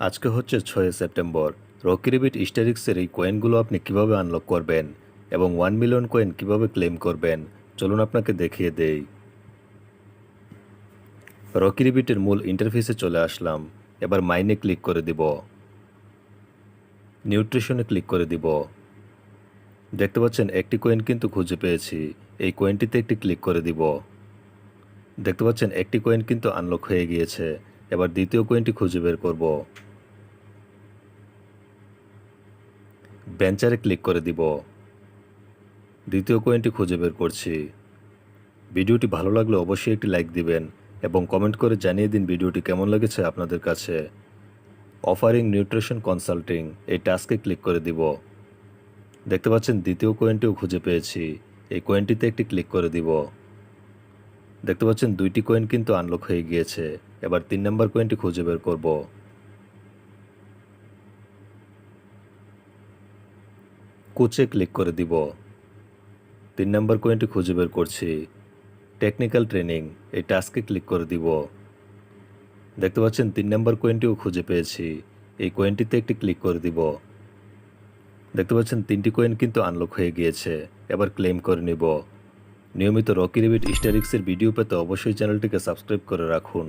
আজকে হচ্ছে 6 September. Rocky রিবিট ইস্টারিক্সের এই কয়েনগুলো আপনি কিভাবে আনলক করবেন এবং 1 মিলিয়ন কয়েন কিভাবে ক্লেম করবেন চলুন আপনাকে দেখিয়ে দেই। রকি রিবিটের মূল ইন্টারফেসে চলে আসলাম। এবার মাইনে ক্লিক করে দিব, নিউট্রিশনে ক্লিক করে দিব। দেখতে পাচ্ছেন একটি কয়েন কিন্তু খুঁজে পেয়েছি। এই কয়েনটিতে একটি ক্লিক করে দিব। দেখতে পাচ্ছেন একটি কয়েন কিন্তু আনলক হয়ে গিয়েছে। এবার দ্বিতীয় কয়েনটি খুঁজে বের করব। বেঞ্চারে ক্লিক করে দিব। দ্বিতীয় কয়েনটি খুঁজে বের করছি। ভিডিওটি ভালো লাগলে অবশ্যই একটি লাইক দিবেন এবং কমেন্ট করে জানিয়ে দিন ভিডিওটি কেমন লেগেছে আপনাদের কাছে। অফারিং নিউট্রিশন কনসাল্টিং এই টাস্কে ক্লিক করে দিব। দেখতে পাচ্ছেন দ্বিতীয় কয়েনটিও খুঁজে পেয়েছি। এই কয়েনটিতে একটি ক্লিক করে দিব। দেখতে পাচ্ছেন দুইটি কয়েন কিন্তু আনলক হয়ে গিয়েছে। এবার 3 নম্বর কয়েনটি খুঁজে বের করব। কুচে ক্লিক করে দিব। 3 নম্বর কয়েনটি খুঁজে বের করছি। টেকনিক্যাল ট্রেনিং এই টাস্কে ক্লিক করে দিব। দেখতে পাচ্ছেন 3 নম্বর কয়েনটিও খুঁজে পেয়েছি। এই কয়েনটিতে একটি ক্লিক করে দিব। দেখতে পাচ্ছেন 3টি কয়েন কিন্তু আনলক হয়ে গিয়েছে। এবার ক্লেম করে নিব। নিয়মিত রকি রিবিট ইস্টারিক্সের ভিডিও পেতে অবশ্যই চ্যানেলটিকে সাবস্ক্রাইব করে রাখুন।